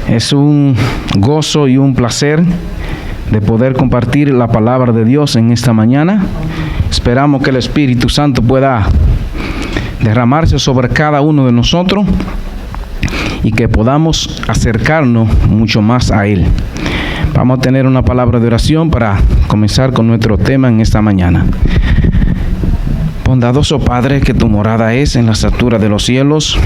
Es un gozo y un placer de poder compartir la palabra de Dios en esta mañana. Esperamos que el Espíritu Santo pueda derramarse sobre cada uno de nosotros y que podamos acercarnos mucho más a Él. Vamos a tener una palabra de oración para comenzar con nuestro tema en esta mañana. Bondadoso Padre, que tu morada es en las alturas de los cielos,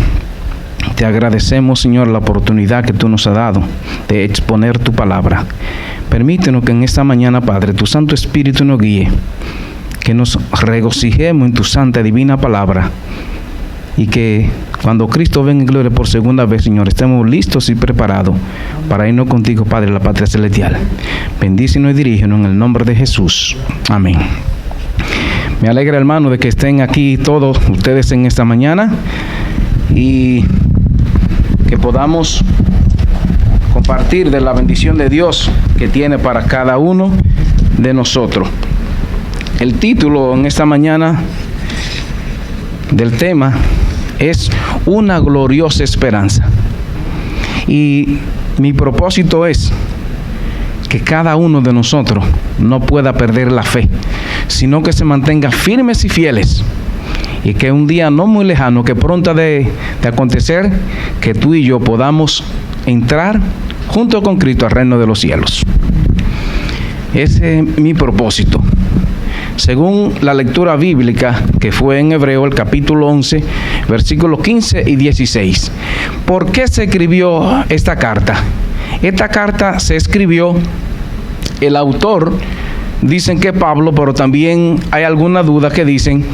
te agradecemos, Señor, la oportunidad que tú nos has dado de exponer tu palabra. Permítenos que en esta mañana, Padre, tu Santo Espíritu nos guíe, que nos regocijemos en tu santa y divina palabra, y que cuando Cristo venga en gloria por segunda vez, Señor, estemos listos y preparados para irnos contigo, Padre, a la patria celestial. Bendícenos y dirígenos en el nombre de Jesús. Amén. Me alegra, hermano, de que estén aquí todos ustedes en esta mañana y que podamos compartir de la bendición de Dios que tiene para cada uno de nosotros. El título en esta mañana del tema es Una gloriosa esperanza. Y mi propósito es que cada uno de nosotros no pueda perder la fe, sino que se mantenga firmes y fieles, y que un día no muy lejano, que pronto de acontecer, que tú y yo podamos entrar junto con Cristo al reino de los cielos. Ese es mi propósito. Según la lectura bíblica que fue en Hebreo, el capítulo 11, versículos 15 y 16. ¿Por qué se escribió esta carta? Esta carta se escribió, el autor, dicen que Pablo, pero también hay alguna duda que dicen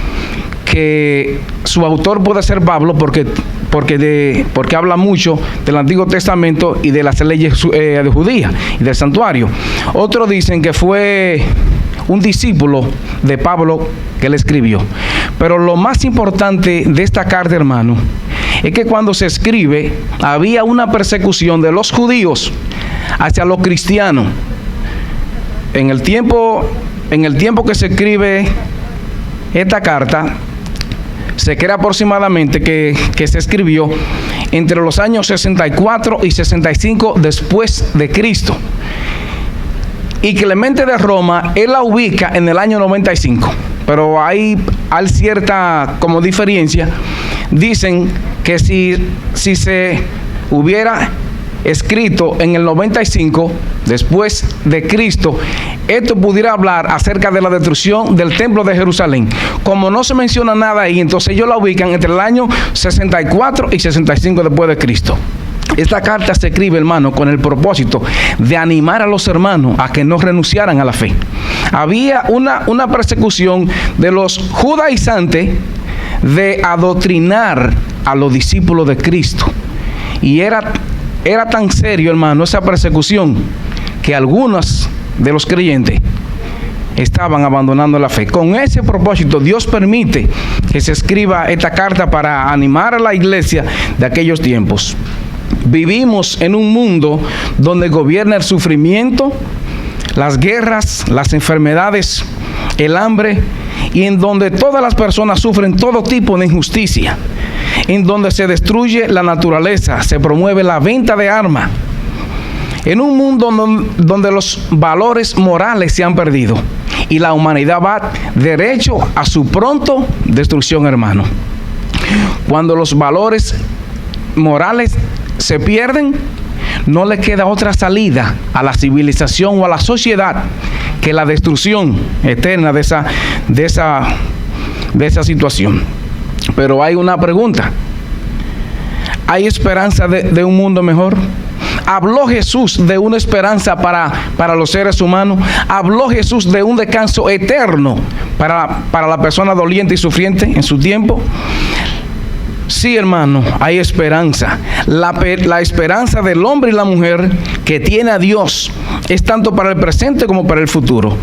que su autor puede ser Pablo porque habla mucho del Antiguo Testamento y de las leyes de judía y del santuario. Otros dicen que fue un discípulo de Pablo que le escribió. Pero lo más importante de esta carta, hermano, es que cuando se escribe había una persecución de los judíos hacia los cristianos. En el tiempo que se escribe esta carta, se cree aproximadamente que se escribió entre los años 64 y 65 después de Cristo. Y Clemente de Roma, él la ubica en el año 95. Pero hay cierta como diferencia. Dicen que si se hubiera escrito en el 95 después de Cristo, esto pudiera hablar acerca de la destrucción del templo de Jerusalén. Como no se menciona nada ahí, entonces ellos la ubican entre el año 64 y 65 después de Cristo. Esta carta se escribe, hermano, con el propósito de animar a los hermanos a que no renunciaran a la fe. Había una persecución de los judaizantes de adoctrinar a los discípulos de Cristo. Y era tan serio, hermano, esa persecución, que algunos de los creyentes estaban abandonando la fe. Con ese propósito, Dios permite que se escriba esta carta para animar a la iglesia de aquellos tiempos. Vivimos en un mundo donde gobierna el sufrimiento, las guerras, las enfermedades, el hambre, y en donde todas las personas sufren todo tipo de injusticia, en donde se destruye la naturaleza, se promueve la venta de armas, en un mundo donde los valores morales se han perdido y la humanidad va derecho a su pronto destrucción, hermano. Cuando los valores morales se pierden, no le queda otra salida a la civilización o a la sociedad que la destrucción eterna de esa situación. Pero hay una pregunta: ¿hay esperanza de un mundo mejor? ¿Habló Jesús de una esperanza para los seres humanos? ¿Habló Jesús de un descanso eterno para la persona doliente y sufriente en su tiempo? Sí, hermano, hay esperanza. La esperanza del hombre y la mujer que tiene a Dios es tanto para el presente como para el futuro.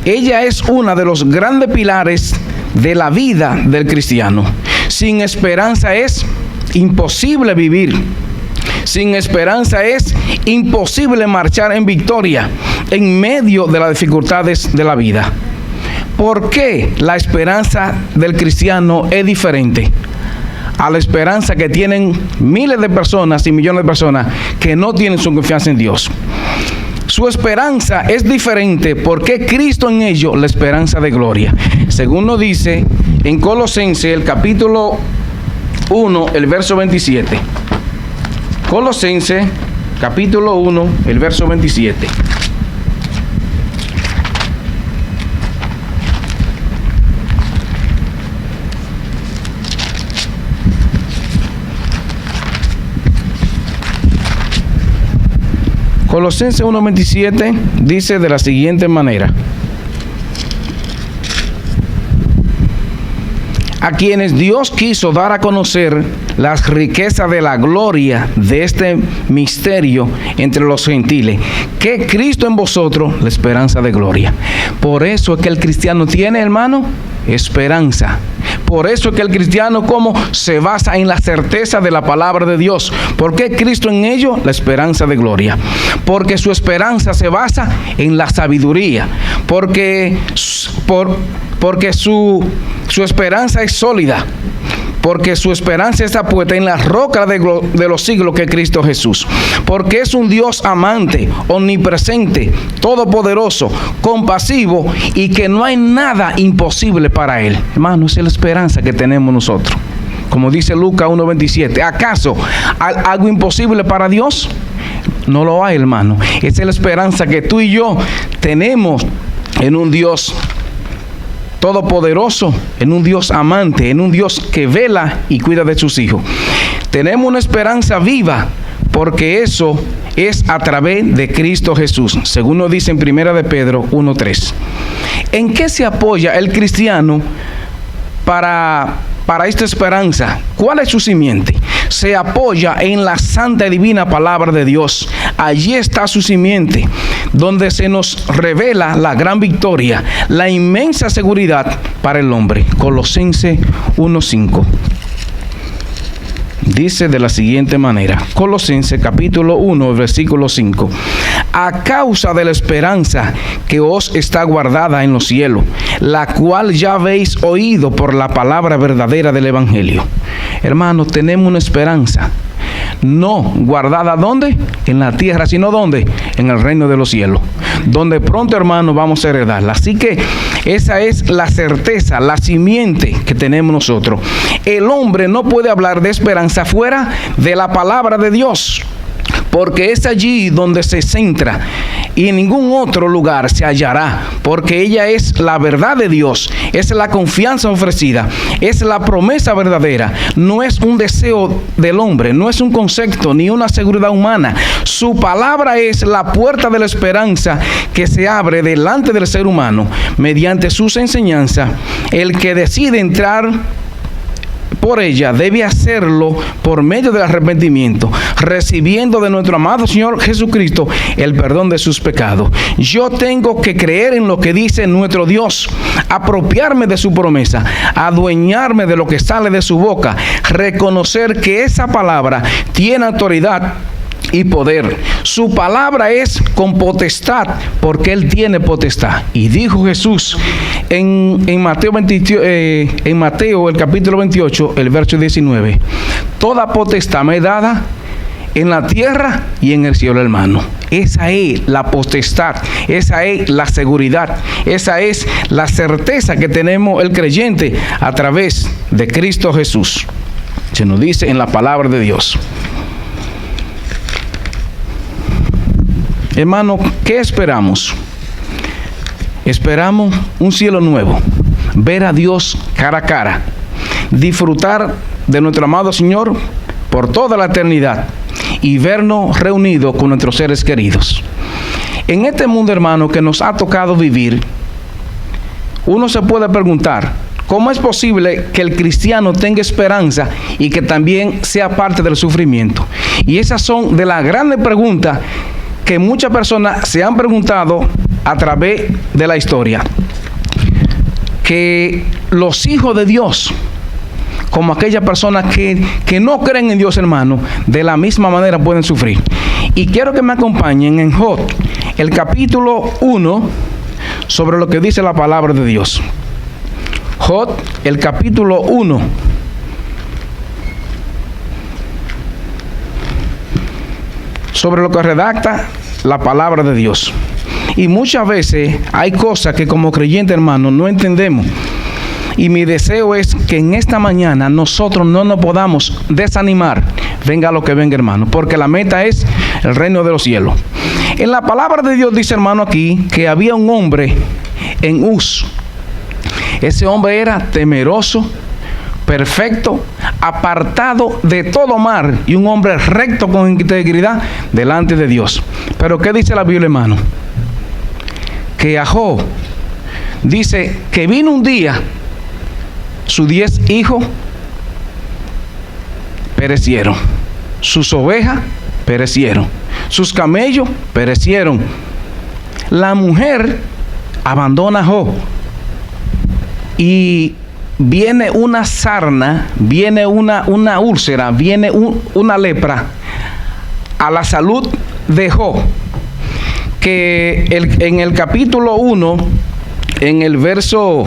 Ella es uno de los grandes pilares de la vida del cristiano. Sin esperanza es imposible vivir. Sin esperanza es imposible marchar en victoria en medio de las dificultades de la vida. ¿Por qué la esperanza del cristiano es diferente? a la esperanza que tienen miles de personas y millones de personas que no tienen su confianza en Dios. Su esperanza es diferente porque Cristo en ellos la esperanza de gloria. Según nos dice en Colosenses, el capítulo 1, el verso 27. Colosenses, capítulo 1, el verso 27. Colosenses 1:27 dice de la siguiente manera: a quienes Dios quiso dar a conocer las riquezas de la gloria de este misterio entre los gentiles, que Cristo en vosotros, la esperanza de gloria. Por eso es que el cristiano tiene, hermano, esperanza. Por eso es que el cristiano, ¿cómo? Se basa en la certeza de la palabra de Dios. ¿Por qué Cristo en ello? La esperanza de gloria. Porque su esperanza se basa en la sabiduría. Porque su esperanza es sólida. Porque su esperanza está puesta en la roca de los siglos, que es Cristo Jesús. Porque es un Dios amante, omnipresente, todopoderoso, compasivo, y que no hay nada imposible para Él. Hermano, esa es la esperanza que tenemos nosotros. Como dice Lucas 1:27, ¿acaso hay algo imposible para Dios? No lo hay, hermano. Esa es la esperanza que tú y yo tenemos en un Dios todopoderoso, en un Dios amante, en un Dios que vela y cuida de sus hijos. Tenemos una esperanza viva, porque eso es a través de Cristo Jesús, según nos dice en 1 de Pedro 1:3. ¿En qué se apoya el cristiano para esta esperanza? ¿Cuál es su simiente? Se apoya en la santa y divina palabra de Dios. Allí está su simiente, donde se nos revela la gran victoria, la inmensa seguridad para el hombre. Colosenses 1:5. Dice de la siguiente manera, Colosenses capítulo 1, versículo 5. A causa de la esperanza que os está guardada en los cielos, la cual ya habéis oído por la palabra verdadera del Evangelio. Hermanos, tenemos una esperanza. No guardada ¿dónde? En la tierra, sino ¿dónde? En el reino de los cielos, donde pronto, hermanos, vamos a heredarla. Así que esa es la certeza, la simiente que tenemos nosotros. El hombre no puede hablar de esperanza fuera de la palabra de Dios, porque es allí donde se centra y en ningún otro lugar se hallará, porque ella es la verdad de Dios, es la confianza ofrecida, es la promesa verdadera, no es un deseo del hombre, no es un concepto ni una seguridad humana. Su palabra es la puerta de la esperanza que se abre delante del ser humano mediante sus enseñanzas. El que decide entrar por ella debe hacerlo por medio del arrepentimiento, recibiendo de nuestro amado Señor Jesucristo el perdón de sus pecados. Yo tengo que creer en lo que dice nuestro Dios, apropiarme de su promesa, adueñarme de lo que sale de su boca, reconocer que esa palabra tiene autoridad y poder. Su palabra es con potestad, porque Él tiene potestad. Y dijo Jesús en Mateo el capítulo 28, el verso 19: toda potestad me es dada en la tierra y en el cielo, hermano. Esa es la potestad, esa es la seguridad, esa es la certeza que tenemos el creyente a través de Cristo Jesús. Se nos dice en la palabra de Dios. Hermano, ¿qué esperamos? Esperamos un cielo nuevo, ver a Dios cara a cara, disfrutar de nuestro amado Señor por toda la eternidad y vernos reunidos con nuestros seres queridos. En este mundo, hermano, que nos ha tocado vivir, uno se puede preguntar, ¿cómo es posible que el cristiano tenga esperanza y que también sea parte del sufrimiento? Y esas son de las grandes preguntas que muchas personas se han preguntado a través de la historia. Que los hijos de Dios, como aquellas personas que no creen en Dios, hermano, de la misma manera pueden sufrir. Y quiero que me acompañen en Job, el capítulo 1, sobre lo que dice la palabra de Dios. Job, el capítulo 1, sobre lo que redacta la palabra de Dios. Y muchas veces hay cosas que como creyentes, hermanos, no entendemos. Y mi deseo es que en esta mañana nosotros no nos podamos desanimar, venga lo que venga, hermano, porque la meta es el reino de los cielos. En la palabra de Dios dice, hermano, aquí que había un hombre en Uz. Ese hombre era temeroso, perfecto, apartado de todo mal y un hombre recto con integridad delante de Dios. Pero ¿qué dice la Biblia, hermano? Que a Job dice que vino un día, sus 10 hijos perecieron, sus ovejas perecieron, sus camellos perecieron. La mujer abandona a Job y viene una sarna, viene una úlcera, viene una lepra a la salud de Job, que en el capítulo 1, en el verso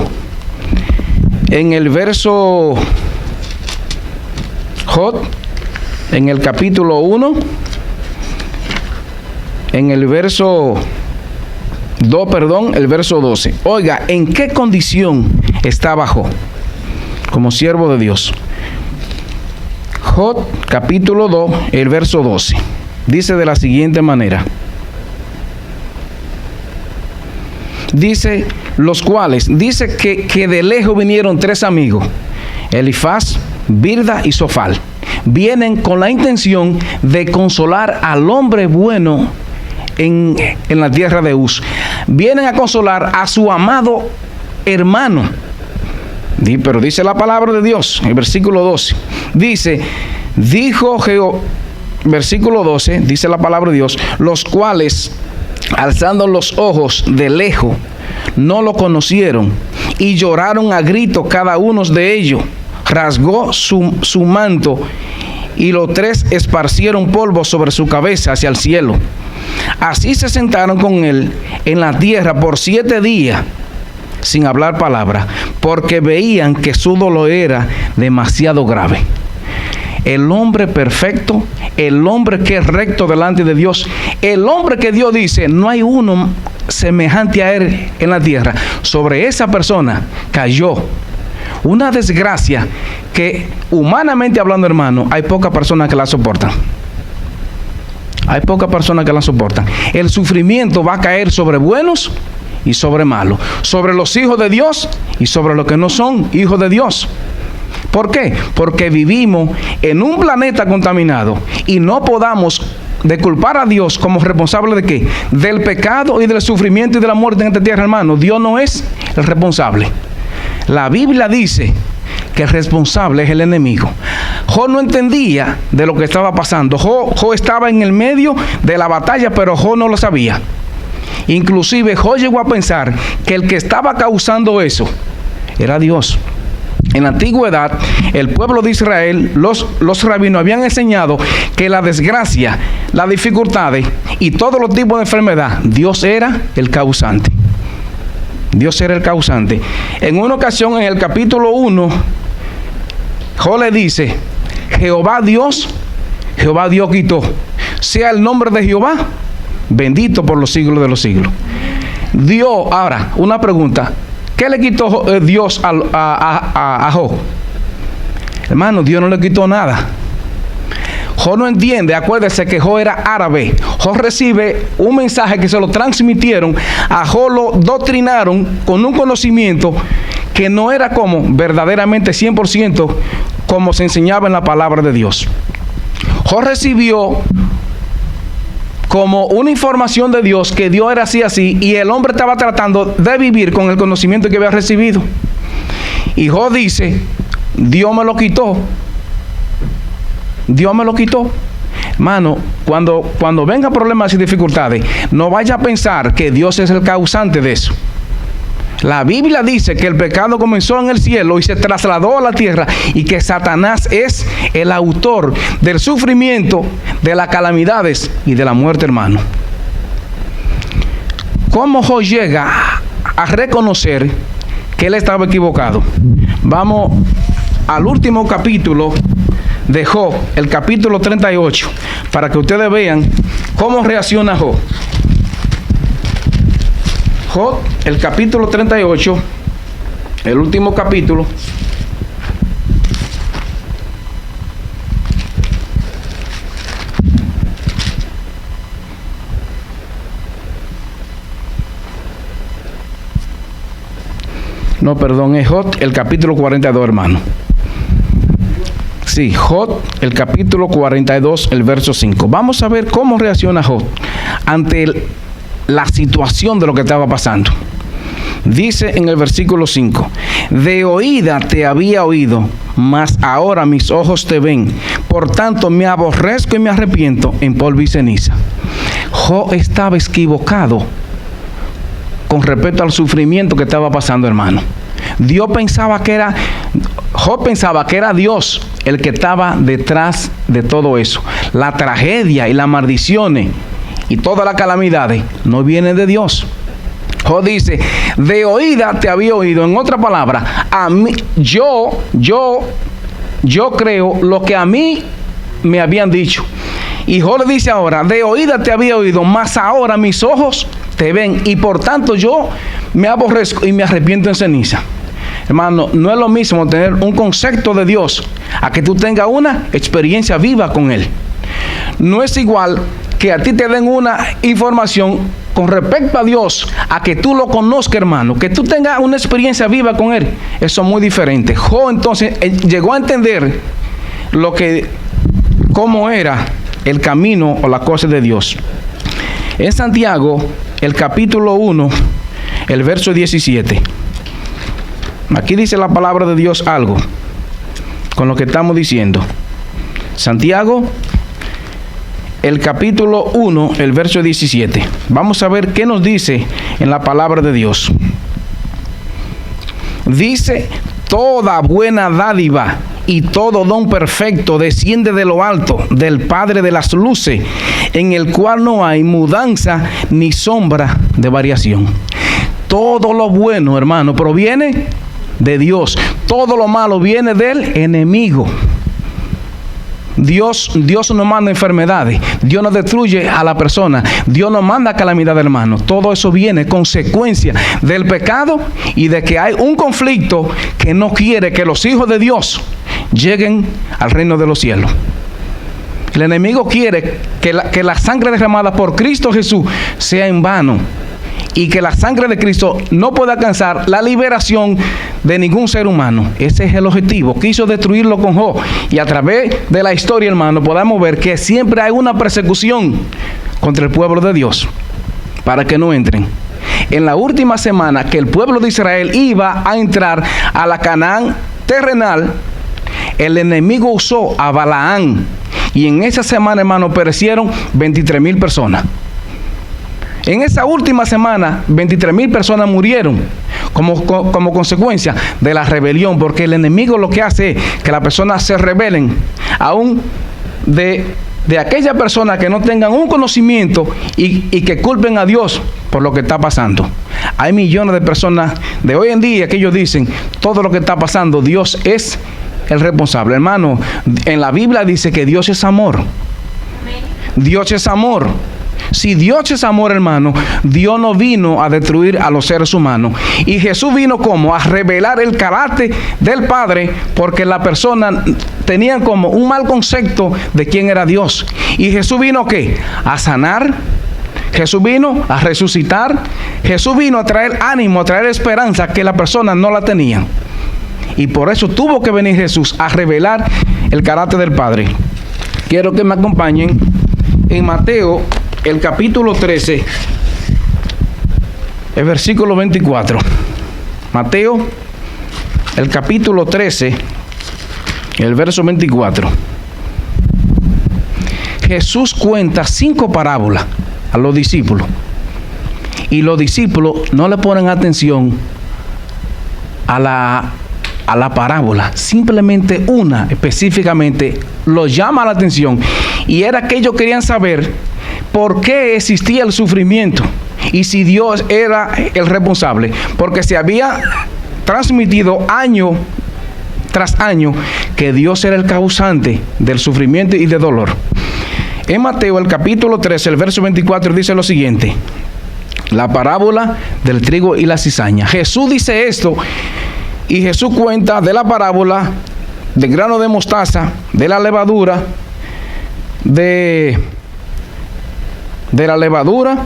Job, en el capítulo 1, en el verso 2, perdón, el verso 12. Oiga, ¿en qué condición estaba Job como siervo de Dios? Job, capítulo 2, el verso 12. Dice de la siguiente manera. Dice, los cuales, dice que de lejos vinieron 3 amigos, Elifaz, Bilda y Zofar. Vienen con la intención de consolar al hombre bueno en la tierra de Uz. Vienen a consolar a su amado hermano. Pero dice la palabra de Dios, en el versículo 12. Dice, dijo Jehová, versículo 12, dice la palabra de Dios, los cuales, alzando los ojos de lejos, no lo conocieron y lloraron a grito cada uno de ellos. Rasgó su manto y los 3 esparcieron polvo sobre su cabeza hacia el cielo. Así se sentaron con él en la tierra por 7 días sin hablar palabra, porque veían que su dolor era demasiado grave. El hombre perfecto, el hombre que es recto delante de Dios, el hombre que Dios dice, no hay uno semejante a él en la tierra. Sobre esa persona cayó una desgracia que, humanamente hablando, hermano, hay pocas personas que la soportan. Hay pocas personas que la soportan. El sufrimiento va a caer sobre buenos y sobre malos, sobre los hijos de Dios y sobre los que no son hijos de Dios. ¿Por qué? Porque vivimos en un planeta contaminado y no podamos de culpar a Dios como responsable de ¿qué? Del pecado y del sufrimiento y de la muerte en esta tierra, hermano. Dios no es el responsable. La Biblia dice que el responsable es el enemigo. Job no entendía de lo que estaba pasando. Job estaba en el medio de la batalla, pero Job no lo sabía. Inclusive Job llegó a pensar que el que estaba causando eso era Dios. En la antigüedad, el pueblo de Israel, los rabinos habían enseñado que la desgracia, las dificultades y todos los tipos de enfermedad, Dios era el causante. Dios era el causante. En una ocasión, en el capítulo 1, Job le dice, Jehová Dios quitó. Sea el nombre de Jehová bendito por los siglos de los siglos. Dios, ahora, una pregunta. ¿Qué le quitó Dios a Job? Hermano, Dios no le quitó nada. Job no entiende, acuérdese que Job era árabe. Job recibe un mensaje que se lo transmitieron, a Job lo doctrinaron con un conocimiento que no era como verdaderamente 100% como se enseñaba en la palabra de Dios. Job recibió como una información de Dios que Dios era así, y el hombre estaba tratando de vivir con el conocimiento que había recibido. Y Job dice, Dios me lo quitó. Dios me lo quitó. Hermano, cuando vengan problemas y dificultades, no vaya a pensar que Dios es el causante de eso. La Biblia dice que el pecado comenzó en el cielo y se trasladó a la tierra, y que Satanás es el autor del sufrimiento, de las calamidades y de la muerte, hermano. ¿Cómo Job llega a reconocer que él estaba equivocado? Vamos al último capítulo de Job, el capítulo 38, para que ustedes vean cómo reacciona Job. Job, el capítulo 38, el último capítulo. No, perdón, es Job, el capítulo 42, hermano. Sí, Job, el capítulo 42, el verso 5. Vamos a ver cómo reacciona Job ante la situación de lo que estaba pasando. Dice en el versículo 5: de oída te había oído, mas ahora mis ojos te ven. Por tanto me aborrezco y me arrepiento en polvo y ceniza. Job estaba equivocado con respecto al sufrimiento que estaba pasando, hermano. Job pensaba que era Dios el que estaba detrás de todo eso. La tragedia y las maldiciones y todas las calamidades no vienen de Dios. Job dice: de oída te había oído. En otra palabra, a mí, yo creo lo que a mí me habían dicho. Y Job le dice ahora: de oída te había oído, mas ahora mis ojos te ven, y por tanto yo me aborrezco y me arrepiento en ceniza. Hermano, no es lo mismo tener un concepto de Dios a que tú tengas una experiencia viva con Él. No es igual que a ti te den una información con respecto a Dios, a que tú lo conozcas, hermano, que tú tengas una experiencia viva con Él. Eso es muy diferente. Job entonces llegó a entender cómo era el camino o la cosa de Dios. En Santiago, el capítulo 1, el verso 17. Aquí dice la palabra de Dios algo con lo que estamos diciendo. Santiago, el capítulo 1, el verso 17. Vamos a ver qué nos dice en la palabra de Dios. Dice: toda buena dádiva y todo don perfecto desciende de lo alto, del Padre de las luces, en el cual no hay mudanza ni sombra de variación. Todo lo bueno, hermano, proviene de Dios. Todo lo malo viene del enemigo. Dios no manda enfermedades, Dios no destruye a la persona, Dios no manda calamidad, hermano. Todo eso viene consecuencia del pecado y de que hay un conflicto que no quiere que los hijos de Dios lleguen al reino de los cielos. El enemigo quiere que la sangre derramada por Cristo Jesús sea en vano, y que la sangre de Cristo no pueda alcanzar la liberación de ningún ser humano. Ese es el objetivo. Quiso destruirlo con Job. Y a través de la historia, hermano, podemos ver que siempre hay una persecución contra el pueblo de Dios para que no entren. En la última semana que el pueblo de Israel iba a entrar a la Canaán terrenal, el enemigo usó a Balaán. Y en esa semana, hermano, perecieron 23,000 personas. En esa última semana, 23,000 personas murieron como consecuencia de la rebelión, porque el enemigo lo que hace es que las personas se rebelen, aún de aquellas personas que no tengan un conocimiento y que culpen a Dios por lo que está pasando. Hay millones de personas de hoy en día que ellos dicen: todo lo que está pasando, Dios es el responsable. Hermano, en la Biblia dice que Dios es amor. Dios es amor. Si Dios es amor, hermano, Dios no vino a destruir a los seres humanos. Y Jesús vino como a revelar el carácter del Padre, porque la persona tenían como un mal concepto de quién era Dios. Y Jesús vino ¿qué? A sanar. Jesús vino a resucitar. Jesús vino a traer ánimo, a traer esperanza que las personas no la tenían. Y por eso tuvo que venir Jesús a revelar el carácter del Padre. Quiero que me acompañen en Mateo, el capítulo 13, el versículo 24. Mateo, el capítulo 13, el verso 24. Jesús cuenta 5 parábolas a los discípulos. Y los discípulos no le ponen atención a la parábola. Simplemente una específicamente los llama la atención. Y era que ellos querían saber por qué existía el sufrimiento y si Dios era el responsable. Porque se había transmitido año tras año que Dios era el causante del sufrimiento y del dolor. En Mateo, el capítulo 13, el verso 24, dice lo siguiente: la parábola del trigo y la cizaña. Jesús dice esto, y Jesús cuenta de la parábola del grano de mostaza, de la levadura, de la levadura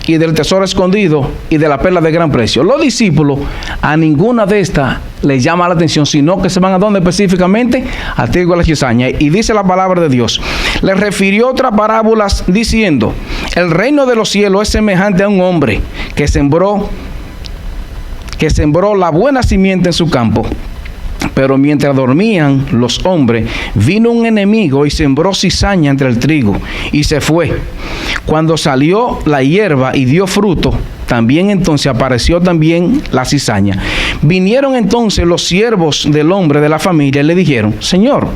y del tesoro escondido y de la perla de gran precio. Los discípulos a ninguna de estas les llama la atención, sino que se van a donde específicamente, al trigo y la cizaña. Y dice la palabra de Dios: les refirió otras parábolas diciendo: el reino de los cielos es semejante a un hombre que sembró la buena simiente en su campo. Pero mientras dormían los hombres, vino un enemigo y sembró cizaña entre el trigo y se fue. Cuando salió la hierba y dio fruto, también entonces apareció también la cizaña. Vinieron entonces los siervos del hombre de la familia y le dijeron: Señor,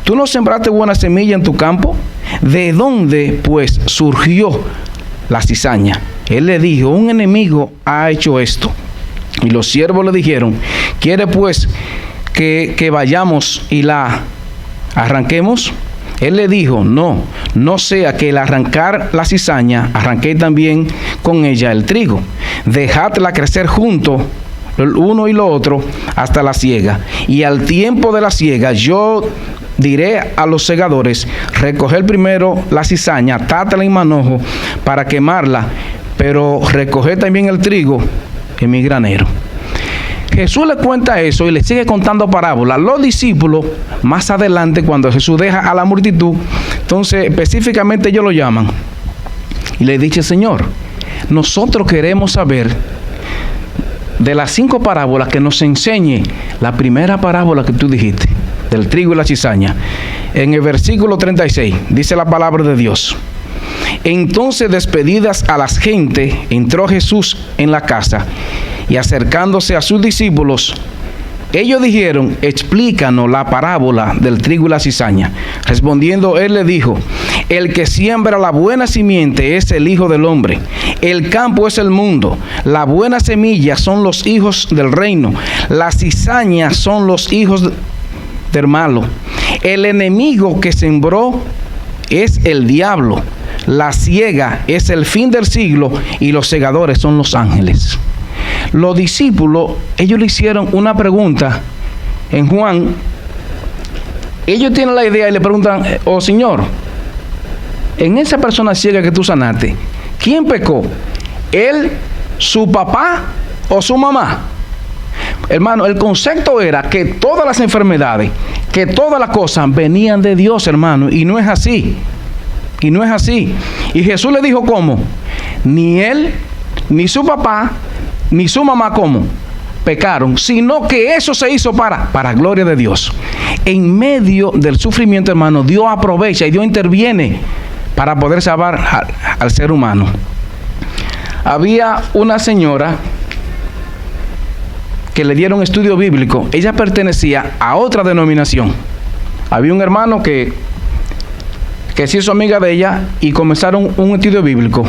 ¿tú no sembraste buena semilla en tu campo? ¿De dónde pues surgió la cizaña? Él le dijo: un enemigo ha hecho esto. Y los siervos le dijeron: ¿quiere pues que vayamos y la arranquemos? Él le dijo: no sea que al arrancar la cizaña, arranqué también con ella el trigo. Dejadla crecer junto el uno y lo otro hasta la siega. Y al tiempo de la siega yo diré a los segadores: recoger primero la cizaña, atátela en manojo para quemarla, pero recoger también el trigo en mi granero. Jesús le cuenta eso y le sigue contando parábolas. Los discípulos, más adelante, cuando Jesús deja a la multitud, entonces específicamente ellos lo llaman y le dice: Señor, nosotros queremos saber de las 5 parábolas que nos enseñe la primera parábola que tú dijiste, del trigo y la cizaña. En el versículo 36 dice la palabra de Dios: entonces, despedidas a las gentes, entró Jesús en la casa, y acercándose a sus discípulos, ellos dijeron: explícanos la parábola del trigo y la cizaña. Respondiendo él le dijo: el que siembra la buena simiente es el Hijo del Hombre. El campo es el mundo. La buena semilla son los hijos del reino. La cizaña son los hijos del malo. El enemigo que sembró es el diablo. La siega es el fin del siglo y los segadores son los ángeles. Los discípulos, ellos le hicieron una pregunta en Juan. Ellos tienen la idea y le preguntan: oh Señor, en esa persona ciega que tú sanaste, ¿quién pecó? ¿Él, su papá o su mamá? Hermano, el concepto era que todas las enfermedades, que todas las cosas venían de Dios, hermano, y no es así. Y no es así. Y Jesús le dijo: ¿cómo? Ni él, ni su papá, ni su mamá, ¿cómo? Pecaron, sino que eso se hizo para gloria de Dios. En medio del sufrimiento, hermano, Dios aprovecha y Dios interviene para poder salvar al ser humano. Había una señora que le dieron estudio bíblico. Ella pertenecía a otra denominación. Había un hermano que se hizo amiga de ella y comenzaron un estudio bíblico.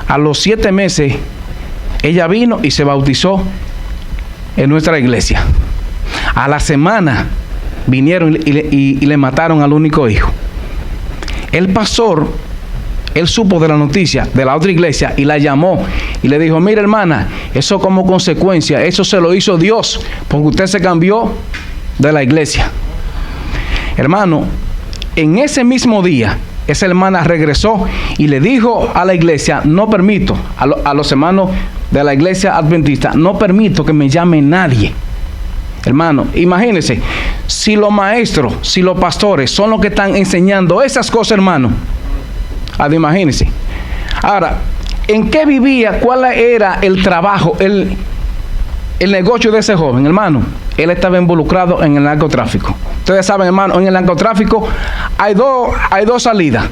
A los 7 meses ella vino y se bautizó en nuestra iglesia. A la semana vinieron y le mataron al único hijo. El pastor, él supo de la noticia de la otra iglesia y la llamó y le dijo: mira, hermana, eso como consecuencia, eso se lo hizo Dios, porque usted se cambió de la iglesia. Hermano, en ese mismo día, esa hermana regresó y le dijo a la iglesia: no permito, a los hermanos de la iglesia adventista, no permito que me llame nadie. Hermano, imagínense, si los maestros, si los pastores son los que están enseñando esas cosas, hermano, imagínense. Ahora, ¿en qué vivía? ¿Cuál era el trabajo, el negocio de ese joven, hermano? Él estaba involucrado en el narcotráfico. Ustedes saben, hermano, en el narcotráfico hay dos salidas: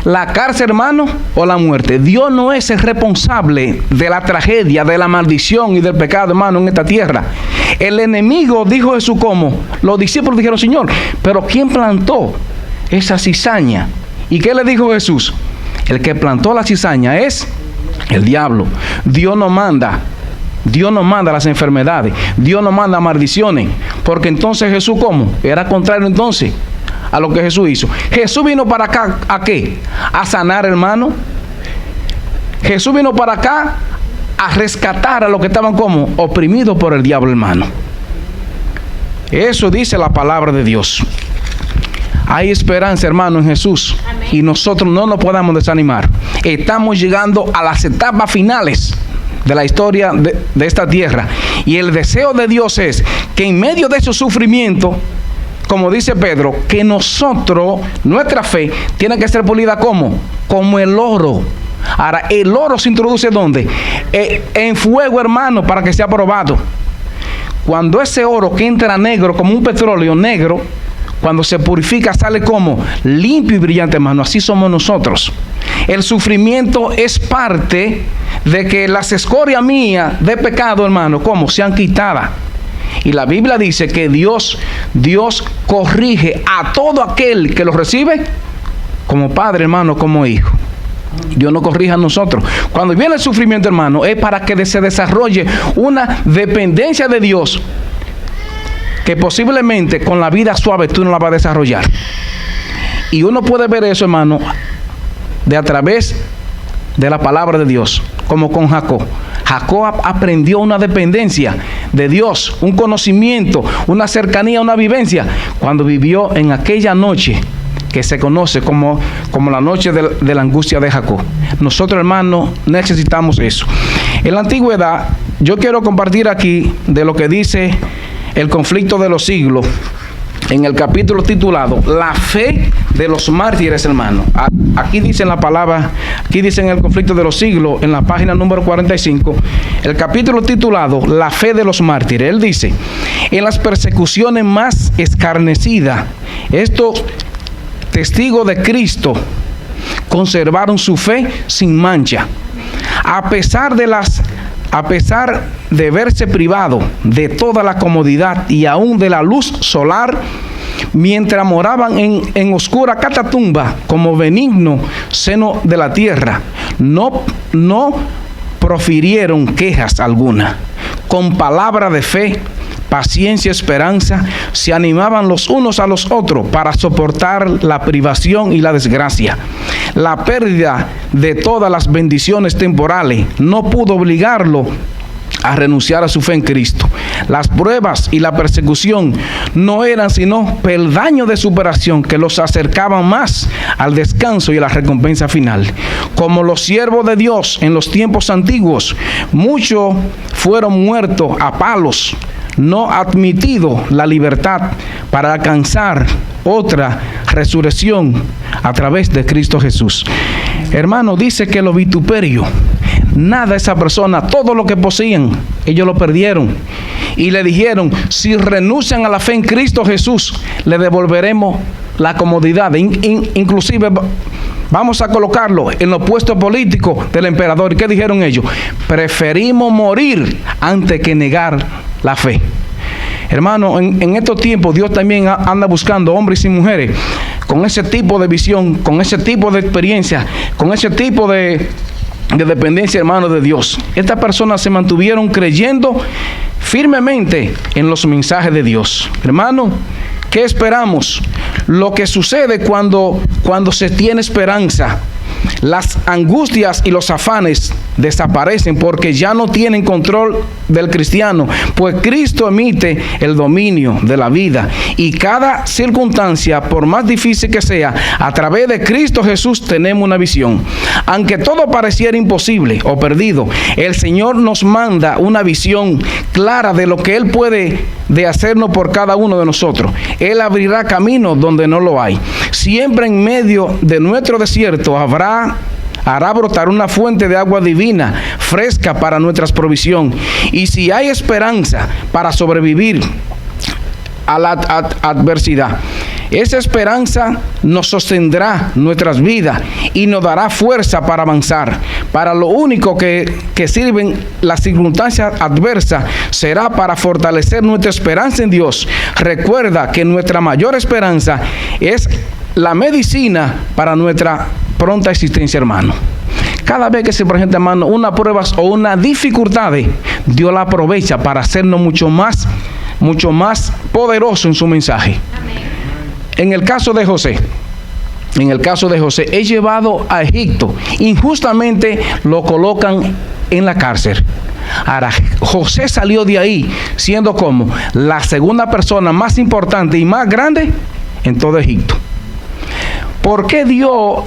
la cárcel, hermano, o la muerte. Dios no es el responsable de la tragedia, de la maldición y del pecado, hermano, en esta tierra. El enemigo, dijo Jesús, ¿cómo? Los discípulos dijeron: Señor, pero ¿quién plantó esa cizaña? ¿Y qué le dijo Jesús? El que plantó la cizaña es el diablo. Dios no manda las enfermedades. Dios no manda maldiciones. Porque entonces Jesús, ¿cómo? Era contrario entonces a lo que Jesús hizo. Jesús vino para acá, ¿a qué? A sanar, hermano. Jesús vino para acá a rescatar a los que estaban como oprimidos por el diablo, hermano. Eso dice la palabra de Dios. Hay esperanza, hermano, en Jesús. Amén. Y nosotros no nos podamos desanimar. Estamos llegando a las etapas finales de la historia de esta tierra. Y el deseo de Dios es que en medio de esos sufrimientos, como dice Pedro, que nosotros, nuestra fe, tiene que ser pulida como el oro. Ahora, el oro se introduce ¿dónde? En fuego, hermano, para que sea probado. Cuando ese oro que entra negro, como un petróleo negro, cuando se purifica, sale como limpio y brillante, hermano. Así somos nosotros. El sufrimiento es parte de que las escorias mías de pecado, hermano, ¿cómo? Sean quitadas. Y la Biblia dice que Dios corrige a todo aquel que lo recibe como padre, hermano, como hijo. Dios nos corrige a nosotros. Cuando viene el sufrimiento, hermano, es para que se desarrolle una dependencia de Dios que posiblemente con la vida suave tú no la vas a desarrollar. Y uno puede ver eso, hermano, de a través de la palabra de Dios, como con Jacob. Jacob aprendió una dependencia de Dios, un conocimiento, una cercanía, una vivencia, cuando vivió en aquella noche que se conoce como la noche de la angustia de Jacob. Nosotros, hermanos, necesitamos eso. En la antigüedad, yo quiero compartir aquí de lo que dice el conflicto de los siglos, en el capítulo titulado La fe de los mártires, hermano. Aquí dice en la palabra, aquí dice en el conflicto de los siglos, en la página número 45, el capítulo titulado La fe de los mártires. Él dice: en las persecuciones más escarnecidas, estos testigos de Cristo conservaron su fe sin mancha, a pesar de verse privado de toda la comodidad y aún de la luz solar, mientras moraban en oscura catatumba como benigno seno de la tierra, no profirieron quejas alguna. Con palabra de fe, paciencia y esperanza, se animaban los unos a los otros para soportar la privación y la desgracia. La pérdida de todas las bendiciones temporales no pudo obligarlo a renunciar a su fe en Cristo. Las pruebas y la persecución no eran sino peldaños de superación que los acercaban más al descanso y a la recompensa final. Como los siervos de Dios en los tiempos antiguos, muchos fueron muertos a palos, no admitido la libertad para alcanzar otra resurrección a través de Cristo Jesús. Hermano, dice que los vituperios, nada, esa persona, todo lo que poseían, ellos lo perdieron. Y le dijeron: si renuncian a la fe en Cristo Jesús, le devolveremos la comodidad. Inclusive vamos a colocarlo en los puestos políticos del emperador. ¿Y qué dijeron ellos? Preferimos morir antes que negar la fe. Hermano, en estos tiempos Dios también anda buscando hombres y mujeres con ese tipo de visión, con ese tipo de experiencia, con ese tipo de dependencia, hermano, de Dios. Estas personas se mantuvieron creyendo firmemente en los mensajes de Dios. Hermano, ¿qué esperamos? Lo que sucede cuando se tiene esperanza. Las angustias y los afanes desaparecen porque ya no tienen control del cristiano, pues Cristo emite el dominio de la vida, y cada circunstancia, por más difícil que sea, a través de Cristo Jesús tenemos una visión. Aunque todo pareciera imposible o perdido, el Señor nos manda una visión clara de lo que Él puede de hacernos por cada uno de nosotros. Él abrirá caminos donde no lo hay. Siempre en medio de nuestro desierto hará brotar una fuente de agua divina, fresca para nuestra provisión. Y si hay esperanza para sobrevivir a la adversidad, esa esperanza nos sostendrá nuestras vidas y nos dará fuerza para avanzar. Para lo único que sirven las circunstancias adversas será para fortalecer nuestra esperanza en Dios. Recuerda que nuestra mayor esperanza es la medicina para nuestra pronta existencia, hermano. Cada vez que se presenta, hermano, una prueba o una dificultad, Dios la aprovecha para hacernos mucho más mucho más poderoso en su mensaje. En el caso de José, es llevado a Egipto. Injustamente lo colocan en la cárcel. Ahora, José salió de ahí siendo como la segunda persona más importante y más grande en todo Egipto. ¿Por qué Dios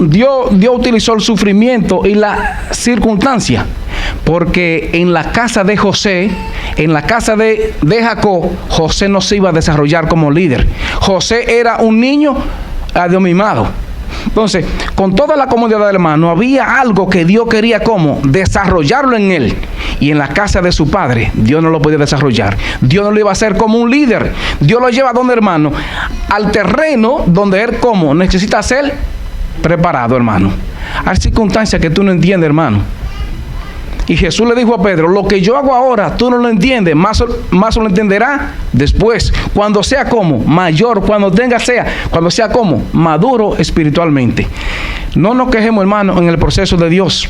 utilizó el sufrimiento y la circunstancia? Porque en la casa de José, en la casa de Jacob, José no se iba a desarrollar como líder. José era un niño mimado. Entonces, con toda la comodidad del hermano, había algo que Dios quería como desarrollarlo en él. Y en la casa de su padre, Dios no lo podía desarrollar. Dios no lo iba a hacer como un líder. Dios lo lleva a donde, hermano, al terreno donde él como necesita ser preparado, hermano. Hay circunstancias que tú no entiendes, hermano. Y Jesús le dijo a Pedro, lo que yo hago ahora, tú no lo entiendes, más lo entenderás después, cuando sea como mayor, cuando sea como maduro espiritualmente. No nos quejemos, hermano, en el proceso de Dios.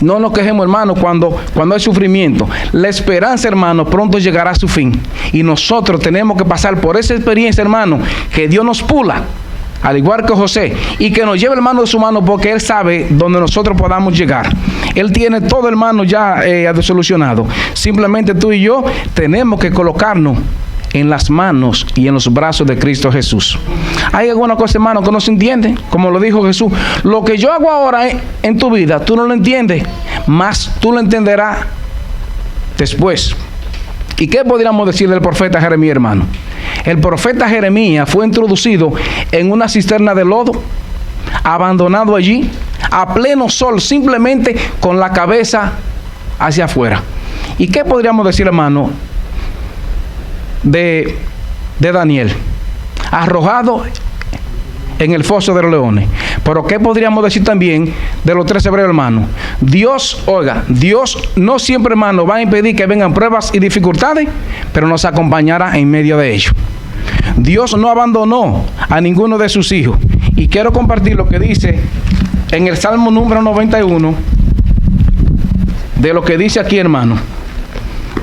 No nos quejemos, hermano, cuando hay sufrimiento. La esperanza, hermano, pronto llegará a su fin. Y nosotros tenemos que pasar por esa experiencia, hermano, que Dios nos pula, al igual que José, y que nos lleve, hermano, de su mano, porque Él sabe dónde nosotros podamos llegar. Él tiene todo, hermano, ya solucionado. Simplemente tú y yo tenemos que colocarnos en las manos y en los brazos de Cristo Jesús. Hay alguna cosa, hermano, que no se entiende, como lo dijo Jesús. Lo que yo hago ahora en tu vida, tú no lo entiendes, más tú lo entenderás después. ¿Y qué podríamos decir del profeta Jeremías, hermano? El profeta Jeremías fue introducido en una cisterna de lodo, abandonado allí, a pleno sol, simplemente con la cabeza hacia afuera. ¿Y qué podríamos decir, hermano, de Daniel? Arrojado en el foso de los leones. Pero ¿qué podríamos decir también de los 3 hebreos, hermanos? Dios no siempre, hermano, va a impedir que vengan pruebas y dificultades, pero nos acompañará en medio de ello. Dios no abandonó a ninguno de sus hijos. Y quiero compartir lo que dice en el Salmo número 91, de lo que dice aquí, hermano,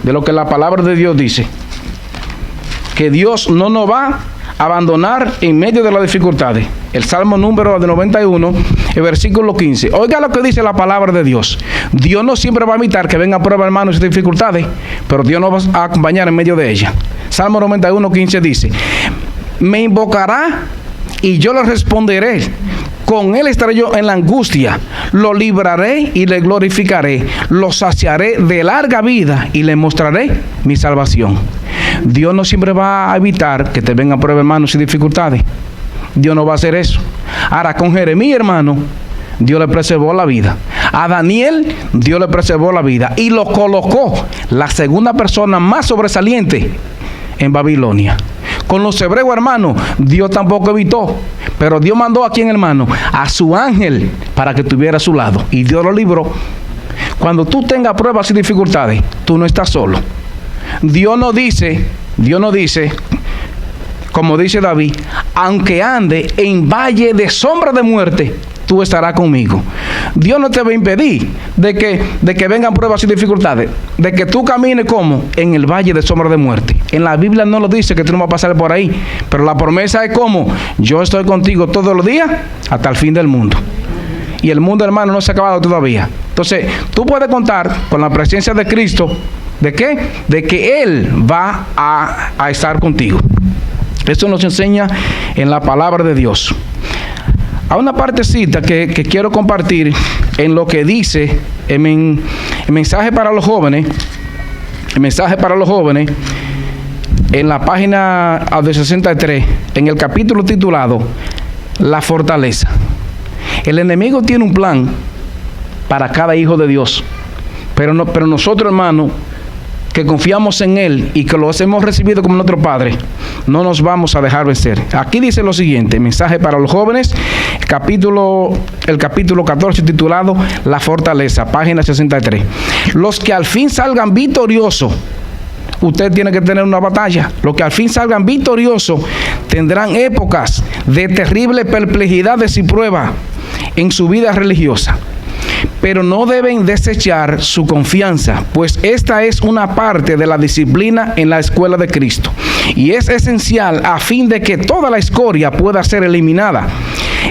de lo que la palabra de Dios dice, que Dios no nos va a abandonar en medio de las dificultades. El Salmo número 91, el versículo 15. Oiga lo que dice la palabra de Dios. Dios no siempre va a evitar que vengan pruebas, hermanos, y dificultades, pero Dios nos va a acompañar en medio de ellas. Salmo 91, 15 dice: me invocará y yo le responderé. Con él estaré yo en la angustia. Lo libraré y le glorificaré. Lo saciaré de larga vida y le mostraré mi salvación. Dios no siempre va a evitar que te vengan pruebas, hermanos, y dificultades. Dios no va a hacer eso. Ahora, con Jeremías, hermano, Dios le preservó la vida. A Daniel, Dios le preservó la vida y lo colocó la segunda persona más sobresaliente en Babilonia. Con los hebreos, hermano, Dios tampoco evitó, pero Dios mandó a quien, hermano, a su ángel para que estuviera a su lado, y Dios lo libró. Cuando tú tengas pruebas y dificultades, tú no estás solo. Dios no dice, como dice David, aunque ande en valle de sombra de muerte, tú estarás conmigo. Dios no te va a impedir de que vengan pruebas y dificultades, de que tú camines como en el valle de sombra de muerte. En la Biblia no lo dice que tú no vas a pasar por ahí, pero la promesa es como: yo estoy contigo todos los días hasta el fin del mundo. Y el mundo, hermano, no se ha acabado todavía. Entonces, tú puedes contar con la presencia de Cristo. ¿De qué? De que Él va a estar contigo. Esto nos enseña en la palabra de Dios. A una partecita que quiero compartir en lo que dice el mensaje para los jóvenes. El mensaje para los jóvenes, en la página de 63, en el capítulo titulado La fortaleza. El enemigo tiene un plan para cada hijo de Dios, pero nosotros, hermanos, que confiamos en Él y que lo hemos recibido como nuestro Padre, no nos vamos a dejar vencer. Aquí dice lo siguiente: mensaje para los jóvenes, el capítulo 14, titulado La fortaleza, página 63. Los que al fin salgan victoriosos, usted tiene que tener una batalla. Los que al fin salgan victoriosos tendrán épocas de terribles perplejidades y pruebas en su vida religiosa. pero no deben desechar su confianza, pues esta es una parte de la disciplina en la escuela de Cristo y es esencial a fin de que toda la escoria pueda ser eliminada.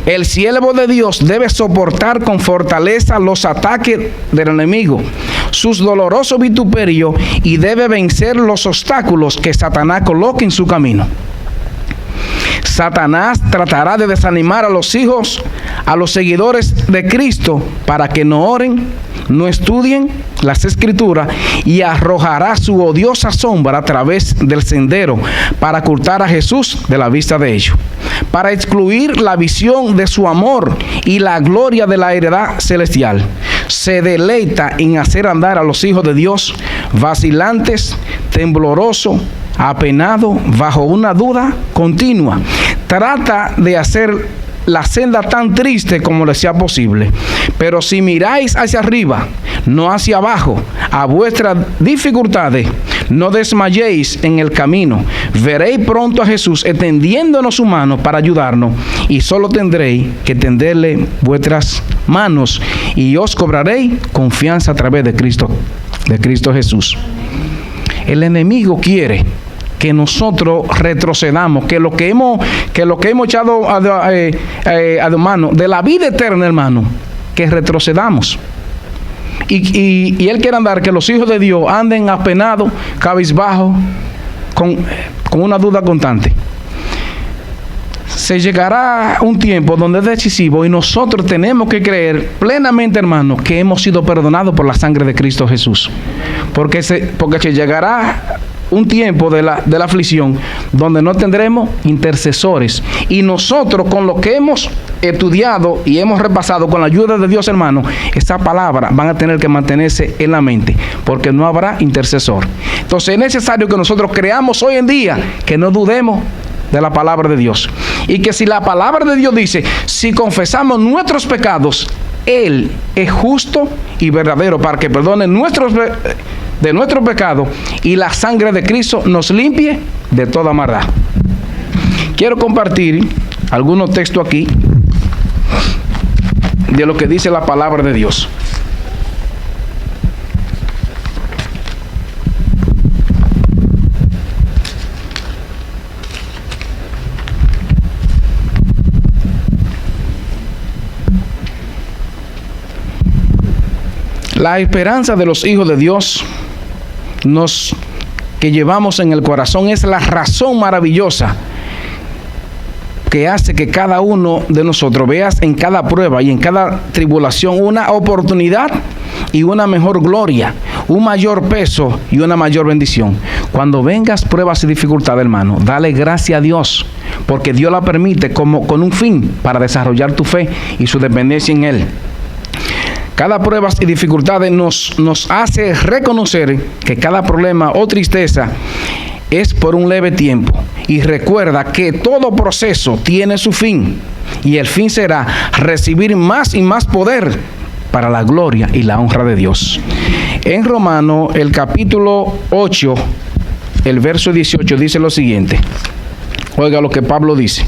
El siervo de Dios debe soportar con fortaleza los ataques del enemigo, sus dolorosos vituperios, y debe vencer los obstáculos que Satanás coloque en su camino. Satanás tratará de desanimar a los hijos, a los seguidores de Cristo, para que no oren, no estudien las Escrituras, y arrojará su odiosa sombra a través del sendero para ocultar a Jesús de la vista de ellos, para excluir la visión de su amor y la gloria de la heredad celestial. Se deleita en hacer andar a los hijos de Dios vacilantes, temblorosos, apenado, bajo una duda continua. Trata de hacer la senda tan triste como le sea posible. Pero si miráis hacia arriba, no hacia abajo, a vuestras dificultades, no desmayéis en el camino. Veréis pronto a Jesús extendiéndonos su mano para ayudarnos, y solo tendréis que tenderle vuestras manos, y os cobraréis confianza a través de Cristo Jesús. El enemigo quiere que nosotros retrocedamos, que lo que hemos echado a mano de la vida eterna, hermano, que retrocedamos. Y él quiere andar, que los hijos de Dios anden apenados, cabizbajos, con una duda constante. Se llegará un tiempo donde es decisivo y nosotros tenemos que creer plenamente, hermano, que hemos sido perdonados por la sangre de Cristo Jesús. Porque se llegará un tiempo de la aflicción donde no tendremos intercesores, y nosotros, con lo que hemos estudiado y hemos repasado con la ayuda de Dios, hermano, esa palabra van a tener que mantenerse en la mente, porque no habrá intercesor. Entonces es necesario que nosotros creamos hoy en día, que no dudemos de la palabra de Dios, y que si la palabra de Dios dice, si confesamos nuestros pecados, Él es justo y verdadero para que perdone de nuestro pecado, y la sangre de Cristo nos limpie de toda maldad. Quiero compartir algunos textos aquí de lo que dice la palabra de Dios. La esperanza de los hijos de Dios que llevamos en el corazón es la razón maravillosa que hace que cada uno de nosotros veas en cada prueba y en cada tribulación una oportunidad y una mejor gloria, un mayor peso y una mayor bendición. Cuando vengas pruebas y dificultades, hermano, dale gracias a Dios, porque Dios la permite como con un fin, para desarrollar tu fe y su dependencia en Él. Cada prueba y dificultades nos hace reconocer que cada problema o tristeza es por un leve tiempo. Y recuerda que todo proceso tiene su fin. Y el fin será recibir más y más poder para la gloria y la honra de Dios. En Romanos, el capítulo 8, el verso 18, dice lo siguiente. Oiga lo que Pablo dice.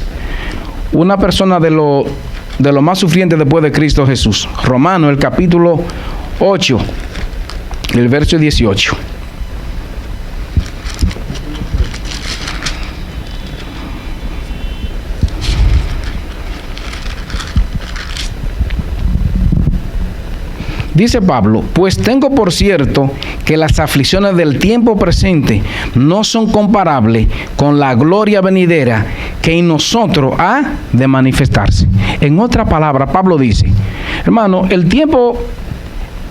Una persona de lo más sufriente después de Cristo Jesús. Romanos, el capítulo 8, el verso 18. Dice Pablo, pues tengo por cierto que las aflicciones del tiempo presente no son comparables con la gloria venidera que en nosotros ha de manifestarse. En otra palabra, Pablo dice, hermano,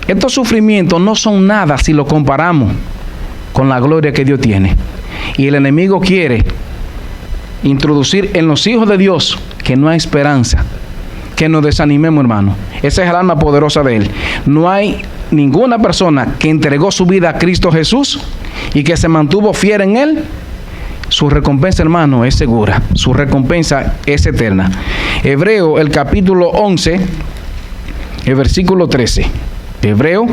estos sufrimientos no son nada si lo comparamos con la gloria que Dios tiene. Y el enemigo quiere introducir en los hijos de Dios que no hay esperanza, que nos desanimemos, hermano. Esa es el alma poderosa de Él. No hay ninguna persona que entregó su vida a Cristo Jesús y que se mantuvo fiel en Él. Su recompensa, hermano, es segura. Su recompensa es eterna. Hebreo, el capítulo 11, el versículo 13. Hebreo,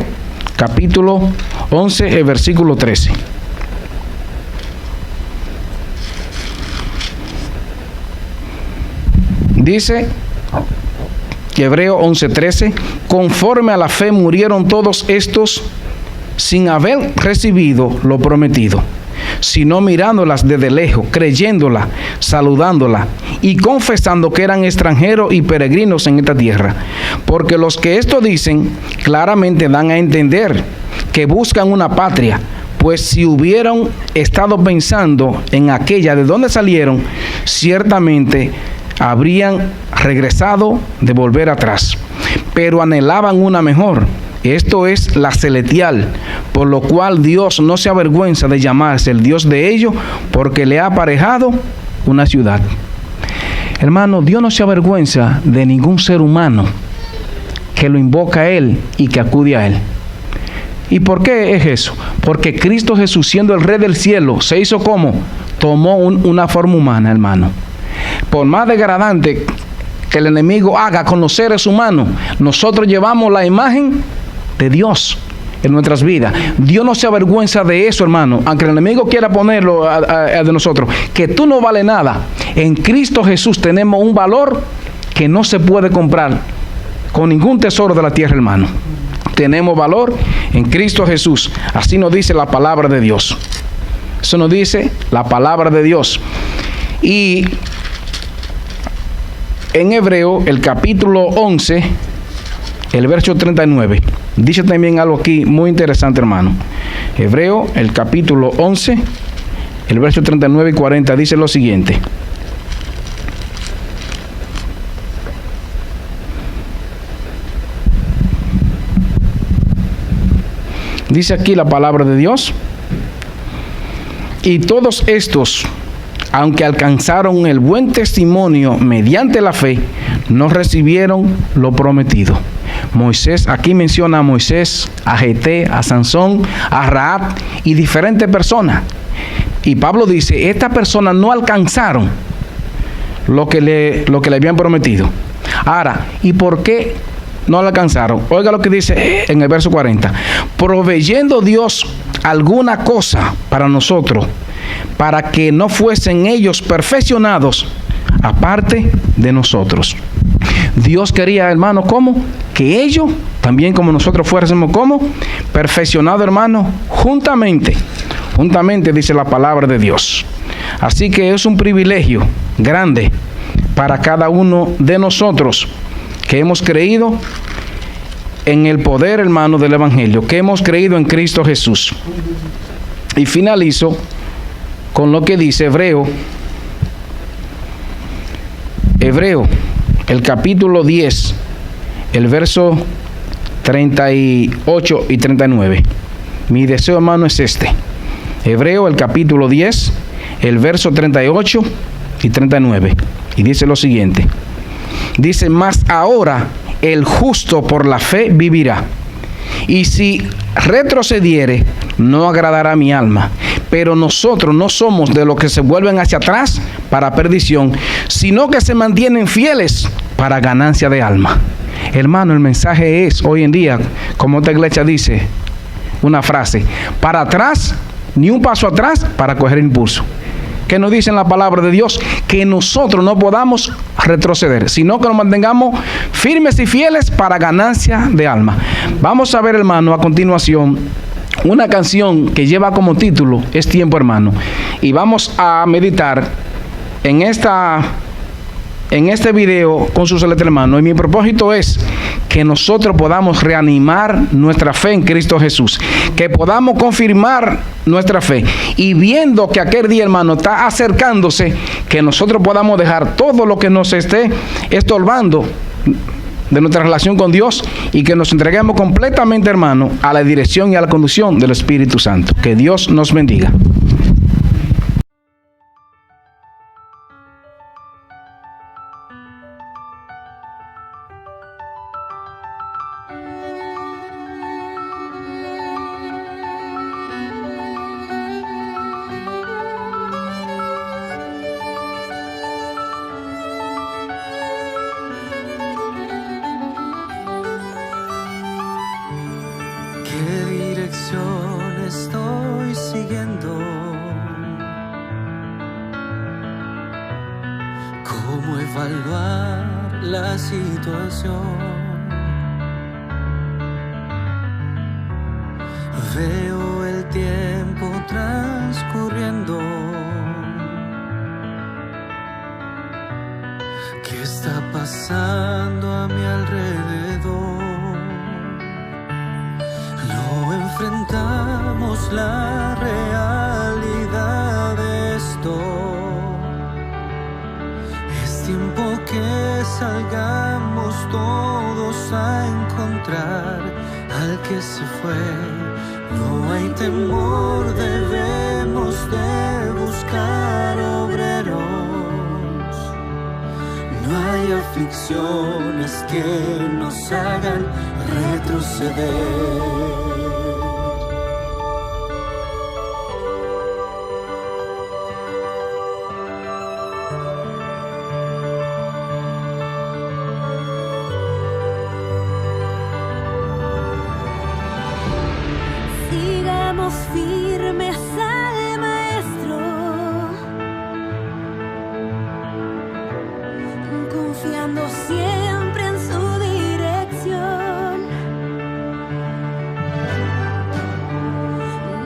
capítulo 11, el versículo 13. Dice Hebreo 11:13, conforme a la fe murieron todos estos sin haber recibido lo prometido, sino mirándolas desde lejos, creyéndola, saludándola y confesando que eran extranjeros y peregrinos en esta tierra. Porque los que esto dicen claramente dan a entender que buscan una patria, pues si hubieran estado pensando en aquella de donde salieron, ciertamente habrían regresado de volver atrás, pero anhelaban una mejor. Esto es la celestial, por lo cual Dios no se avergüenza de llamarse el Dios de ellos, porque le ha aparejado una ciudad. Hermano, Dios no se avergüenza de ningún ser humano que lo invoca a Él y que acude a Él. ¿Y por qué es eso? Porque Cristo Jesús, siendo el Rey del cielo, se hizo como, tomó una forma humana, hermano. Por más degradante que el enemigo haga con los seres humanos, nosotros llevamos la imagen de Dios en nuestras vidas. Dios no se avergüenza de eso, hermano, aunque el enemigo quiera ponerlo de nosotros, que tú no vales nada. En Cristo Jesús tenemos un valor que no se puede comprar con ningún tesoro de la tierra, hermano. Tenemos valor en Cristo Jesús. Así nos dice la palabra de Dios. Eso nos dice la palabra de Dios. Y en Hebreo, el capítulo 11, el verso 39, dice también algo aquí muy interesante, hermano. Hebreo, el capítulo 11, el verso 39 y 40, dice lo siguiente. Dice aquí la palabra de Dios: y todos estos, aunque alcanzaron el buen testimonio mediante la fe, no recibieron lo prometido. Moisés, aquí menciona a Moisés, a Jefté, a Sansón, a Rahab y diferentes personas. Y Pablo dice, estas personas no alcanzaron lo que le habían prometido. Ahora, ¿y por qué no lo alcanzaron? Oiga lo que dice en el verso 40. Proveyendo Dios alguna cosa para nosotros, para que no fuesen ellos perfeccionados aparte de nosotros. Dios quería, hermano, ¿cómo? Que ellos, también como nosotros fuésemos, ¿cómo? Perfeccionados, hermano, juntamente, dice la palabra de Dios. Así que es un privilegio grande para cada uno de nosotros que hemos creído en el poder, hermano, del Evangelio, que hemos creído en Cristo Jesús. Y finalizo con lo que dice Hebreo, el capítulo 10, el verso 38 y 39. Mi deseo, hermano, es este. Hebreo, el capítulo 10, el verso 38 y 39. Y dice lo siguiente. Dice, mas ahora el justo por la fe vivirá. Y si retrocediere, no agradará a mi alma. Pero nosotros no somos de los que se vuelven hacia atrás para perdición, sino que se mantienen fieles para ganancia de alma. Hermano, el mensaje es, hoy en día, como esta iglesia dice, una frase: para atrás, ni un paso atrás para coger impulso. ¿Qué nos dice en la palabra de Dios? Que nosotros no podamos retroceder, sino que nos mantengamos firmes y fieles para ganancia de alma. Vamos a ver, hermano, a continuación, una canción que lleva como título Es tiempo, hermano. Y vamos a meditar en este video con sus letras, hermano. Y mi propósito es que nosotros podamos reanimar nuestra fe en Cristo Jesús, que podamos confirmar nuestra fe, y viendo que aquel día, hermano, está acercándose, que nosotros podamos dejar todo lo que nos esté estorbando de nuestra relación con Dios, y que nos entreguemos completamente, hermano, a la dirección y a la conducción del Espíritu Santo. Que Dios nos bendiga. ¿Qué dirección estoy siguiendo? ¿Cómo evaluar la situación. Veo el tiempo transcurriendo. ¿Qué está pasando a mi alrededor? No enfrentamos la realidad de esto. Es tiempo que salgamos todos a encontrar al que se fue. No hay temor, debemos de buscar obreros. No hay aflicciones que nos hagan retroceder. Sigamos firmes al Maestro, confiando siempre en su dirección.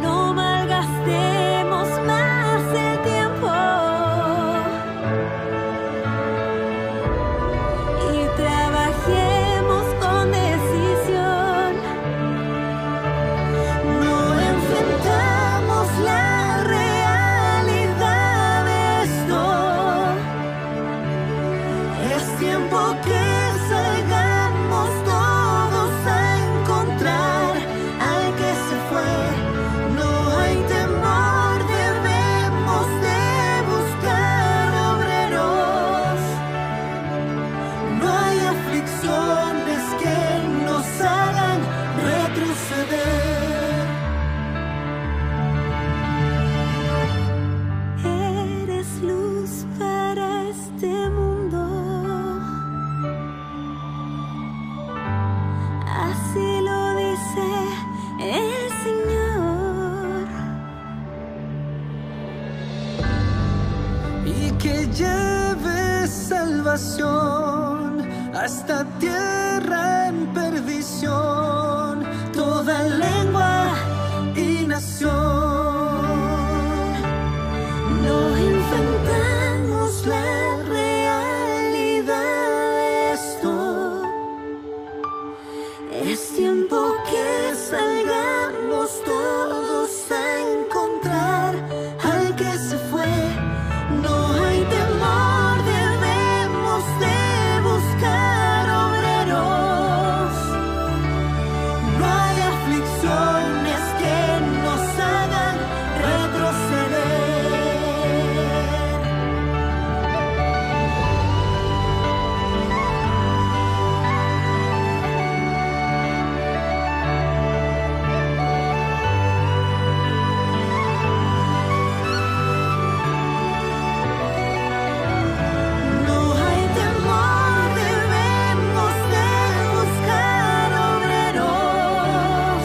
No malgastemos más el tiempo y trabajemos con decisión. No enfrentamos la realidad de esto. Es tiempo que salgamos todos a encontrar al que se fue. No hay temor, debemos de buscar obreros. No hay aflicciones que nos hagan retroceder. Eres luz para este mundo. Así lo dice el Señor. Y que lleve salvación hasta tierra en perdición, toda lengua y nación. No enfrentamos la realidad de esto. Es tiempo que salgamos todos a encontrar al que se fue. No hay temor, debemos de buscar obreros. No hay aflicciones que nos hagan retroceder. No hay temor, debemos de buscar obreros.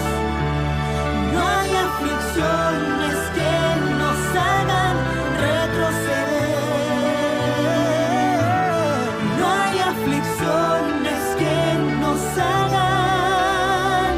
No hay aflicciones que nos hagan retroceder. No hay aflicciones que nos hagan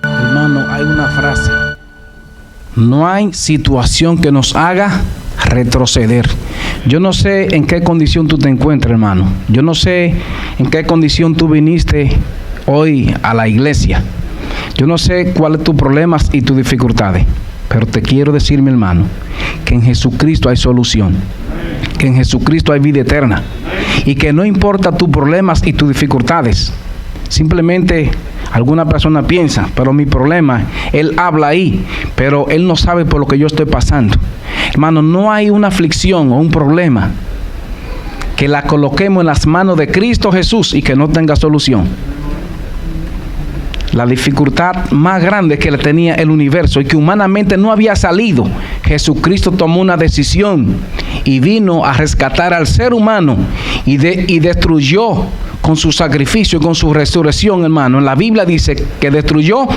Hermano, hay una frase: no hay situación que nos haga retroceder. Yo no sé en qué condición tú te encuentras, hermano. Yo no sé en qué condición tú viniste hoy a la iglesia. Yo no sé cuáles son tus problemas y tus dificultades. Pero te quiero decir, mi hermano, que en Jesucristo hay solución. Que en Jesucristo hay vida eterna. Y que no importa tus problemas y tus dificultades. Simplemente alguna persona piensa, pero mi problema, él habla ahí, pero él no sabe por lo que yo estoy pasando. Hermano, no hay una aflicción o un problema que la coloquemos en las manos de Cristo Jesús y que no tenga solución. la dificultad más grande que le tenía el universo y que humanamente no había salido, Jesucristo tomó una decisión y vino a rescatar al ser humano y destruyó con su sacrificio y con su resurrección, hermano. En la Biblia dice que destruyó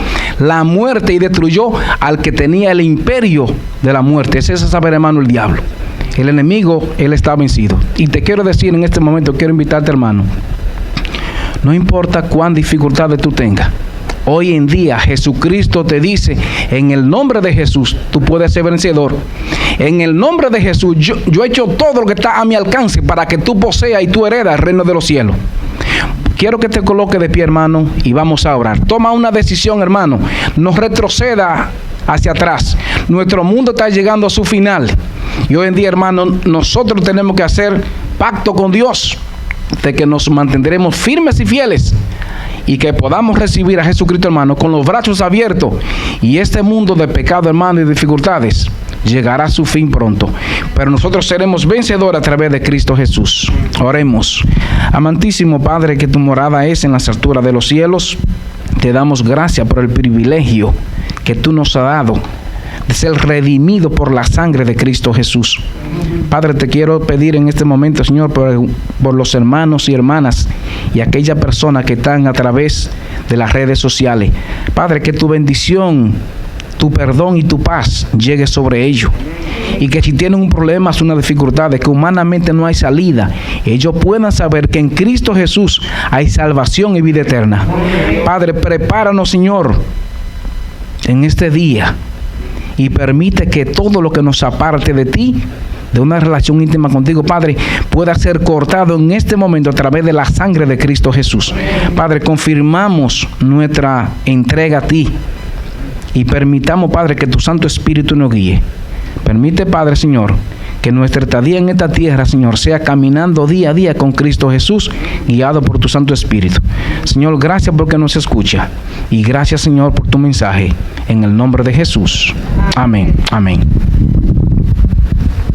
la muerte y destruyó al que tenía el imperio de la muerte. Ese es saber, hermano, el diablo. El enemigo, él está vencido. Y te quiero decir en este momento, quiero invitarte, hermano, no importa cuán dificultades tú tengas, hoy en día Jesucristo te dice, en el nombre de Jesús, tú puedes ser vencedor. En el nombre de Jesús, yo he hecho todo lo que está a mi alcance para que tú poseas y tú heredas el reino de los cielos. Quiero que te coloques de pie, hermano, y vamos a orar. Toma una decisión, hermano. No retroceda hacia atrás. Nuestro mundo está llegando a su final. Y hoy en día, hermano, nosotros tenemos que hacer pacto con Dios de que nos mantendremos firmes y fieles y que podamos recibir a Jesucristo, hermano, con los brazos abiertos. Y este mundo de pecado, hermano, y dificultades llegará a su fin pronto. Pero nosotros seremos vencedores a través de Cristo Jesús. Oremos. Amantísimo Padre, que tu morada es en las alturas de los cielos, te damos gracias por el privilegio que tú nos has dado de ser redimido por la sangre de Cristo Jesús. Padre, te quiero pedir en este momento, Señor, por los hermanos y hermanas y aquellas personas que están a través de las redes sociales. Padre, que tu bendición, tu perdón y tu paz llegue sobre ellos. Y que si tienen un problema, una dificultad, de que humanamente no hay salida, ellos puedan saber que en Cristo Jesús hay salvación y vida eterna. Padre, prepáranos, Señor, en este día y permite que todo lo que nos aparte de ti, de una relación íntima contigo, Padre, pueda ser cortado en este momento a través de la sangre de Cristo Jesús. Padre, confirmamos nuestra entrega a ti y permitamos, Padre, que tu Santo Espíritu nos guíe. Permite, Padre, Señor, que nuestra estadía en esta tierra, Señor, sea caminando día a día con Cristo Jesús, guiado por tu Santo Espíritu. Señor, gracias porque nos escucha. Y gracias, Señor, por tu mensaje. En el nombre de Jesús. Amén. Amén.